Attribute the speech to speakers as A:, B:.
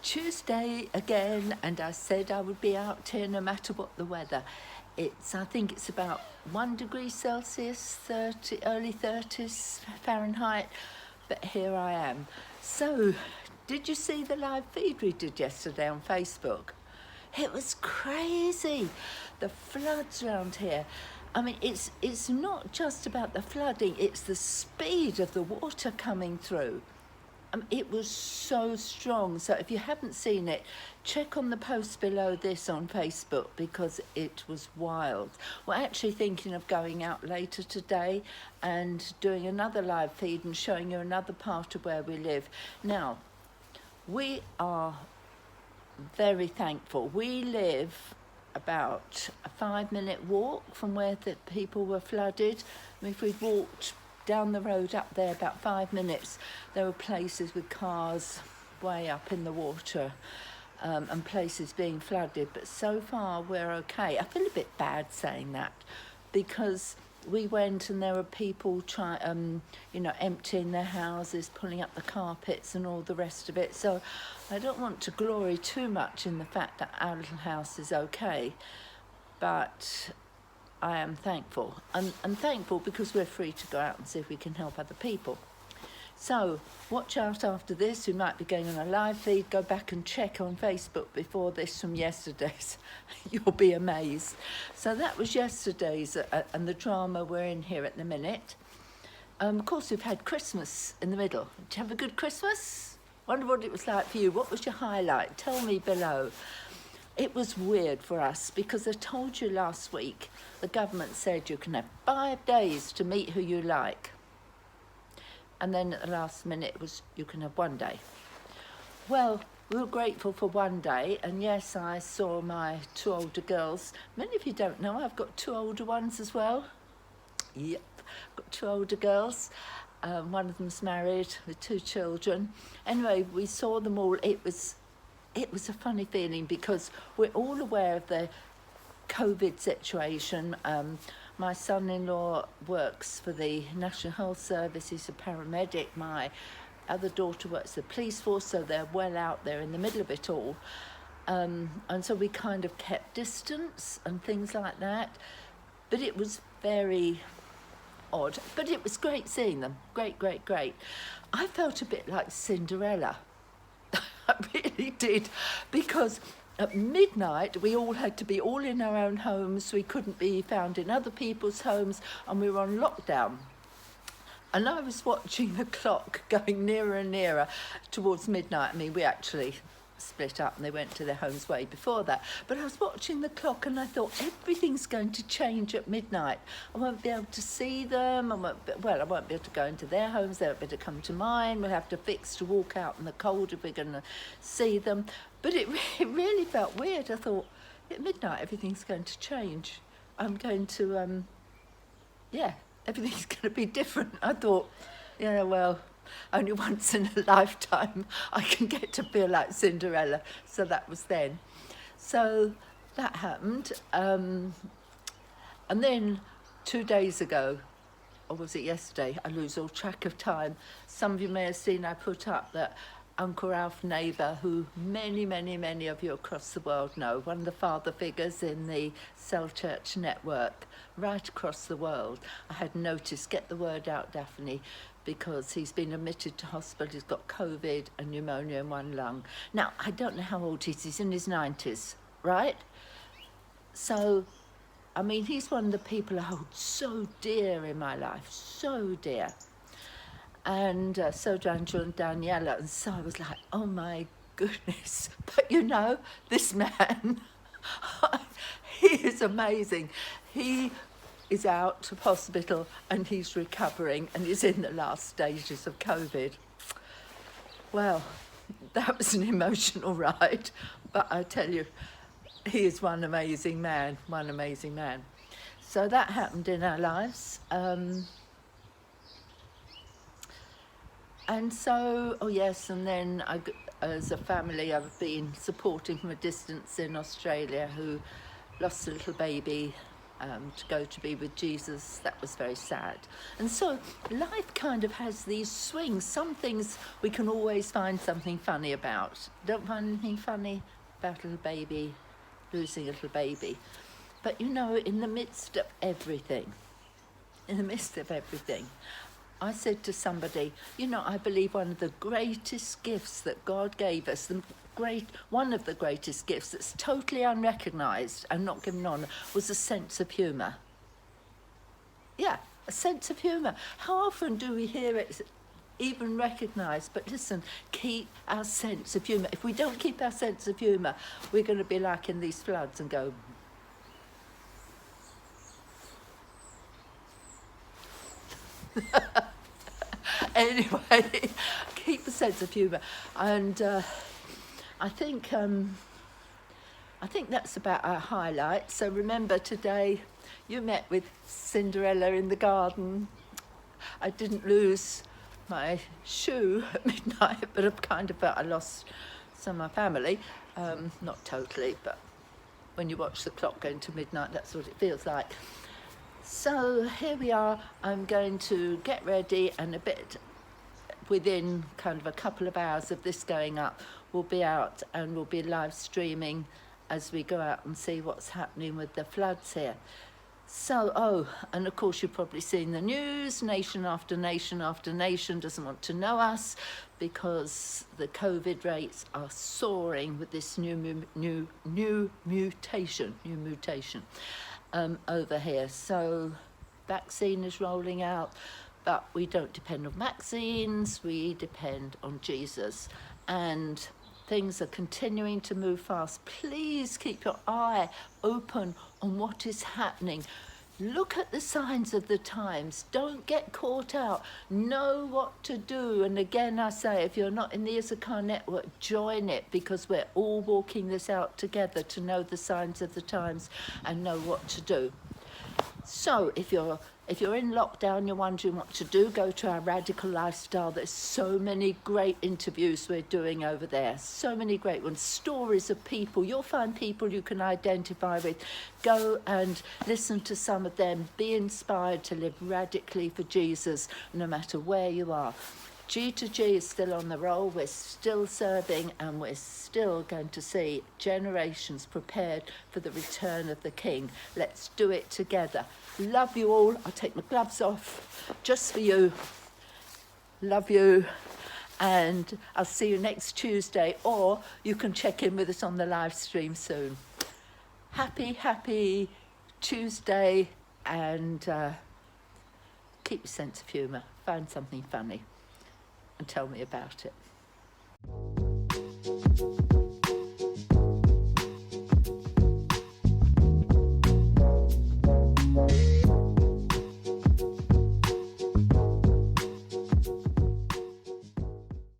A: Tuesday again, and I said I would be out here no matter what the weather. I think it's about 1 degree Celsius, early 30s Fahrenheit, but here I am. So, did you see the live feed we did yesterday on Facebook? It was crazy. The floods around here. I mean, it's not just about the flooding, it's the speed of the water coming through. It was so strong. So if you haven't seen it, check on the post below this on Facebook because it was wild. We're actually thinking of going out later today and doing another live feed and showing you another part of where we live. Now, we are very thankful. We live about a 5-minute walk from where the people were flooded. If we'd walked down the road up there about 5 minutes, there were places with cars way up in the water and places being flooded, but so far we're okay. I feel a bit bad saying that because we went and there were people emptying their houses, pulling up the carpets and all the rest of it. So I don't want to glory too much in the fact that our little house is okay, but I am thankful. I'm thankful because we're free to go out and see if we can help other people. So watch out after this. We might be going on a live feed. Go back and check on Facebook before this from yesterday's. You'll be amazed. So that was yesterday's and the drama we're in here at the minute. Of course, we've had Christmas in the middle. Did you have a good Christmas? Wonder what it was like for you. What was your highlight? Tell me below. It was weird for us because I told you last week, the government said you can have 5 days to meet who you like. And then at the last minute it was you can have 1 day. Well, we were grateful for 1 day, and yes, I saw my 2 older girls. Many of you don't know, I've got 2 older ones as well. Yep, got 2 older girls. One of them's married with 2 children. Anyway, we saw them all. It was a funny feeling because we're all aware of the COVID situation. My son-in-law works for the National Health Service. He's a paramedic. My other daughter works for the police force, so they're well out there in the middle of it all. And so we kind of kept distance and things like that. But it was very odd. But it was great seeing them. Great, great, great. I felt a bit like Cinderella. I really did, because at midnight we all had to be all in our own homes. We couldn't be found in other people's homes, and we were on lockdown. And I was watching the clock going nearer and nearer towards midnight. I mean, we actually split up and they went to their homes way before that. But I was watching the clock and I thought, everything's going to change at midnight. I won't be able to see them. I won't be able to go into their homes. They won't be able to come to mine. We'll have to fix to walk out in the cold if we're going to see them. But it really felt weird. I thought, at midnight, everything's going to change. I'm going to, everything's going to be different. I thought, well, only once in a lifetime I can get to feel like Cinderella. So that was then. So that happened. And then 2 days ago, or was it yesterday? I lose all track of time. Some of you may have seen I put up that Uncle Ralph Neighbour, who many of you across the world know, one of the father figures in the Issachar Network, right across the world. I had noticed, get the word out, Daphne, because he's been admitted to hospital. He's got COVID and pneumonia in one lung. Now, I don't know how old he is. He's in his 90s, right? So, I mean, he's one of the people I hold so dear in my life, so dear. And so do Angela and Daniella. And so I was like, oh my goodness. But this man, he is amazing. He is out of hospital and he's recovering and he's in the last stages of COVID. Well, that was an emotional ride, but I tell you, he is one amazing man. So that happened in our lives. And so, and then as a family, I've been supporting from a distance in Australia who lost a little baby to go to be with Jesus. That was very sad. And so life kind of has these swings. Some things we can always find something funny about. Don't find anything funny about a little baby, losing a little baby. But you know, in the midst of everything, I said to somebody, you know, I believe one of the greatest gifts that God gave us, one of the greatest gifts that's totally unrecognised and not given on, was a sense of humour. Yeah, a sense of humour. How often do we hear it even recognised? But listen, keep our sense of humour. If we don't keep our sense of humour, we're going to be like in these floods and go... Anyway, keep a sense of humour. And I think that's about our highlights. So remember, today you met with Cinderella in the garden. I didn't lose my shoe at midnight, but I kind of felt I lost some of my family. Not totally, but when you watch the clock going to midnight, that's what it feels like. So here we are. I'm going to get ready, and a bit within kind of a couple of hours of this going up, we'll be out and we'll be live streaming as we go out and see what's happening with the floods here. So, and of course you've probably seen the news. Nation after nation after nation doesn't want to know us because the COVID rates are soaring with this new mutation over here. So vaccine is rolling out, but we don't depend on vaccines, we depend on Jesus. And things are continuing to move fast. Please keep your eye open on what is happening. Look at the signs of the times. Don't get caught out. Know what to do. And again, I say, if you're not in the Issachar Network, join it, because we're all walking this out together to know the signs of the times and know what to do. So if you're in lockdown, you're wondering what to do, go to our Radical Lifestyle. There's so many great interviews we're doing over there. So many great ones. Stories of people. You'll find people you can identify with. Go and listen to some of them. Be inspired to live radically for Jesus, no matter where you are. G2G is still on the roll. We're still serving, and we're still going to see generations prepared for the return of the King. Let's do it together. Love you all. I'll take my gloves off just for you. Love you. And I'll see you next Tuesday, or you can check in with us on the live stream soon. Happy Tuesday, and keep your sense of humour. Find something funny and tell me about it.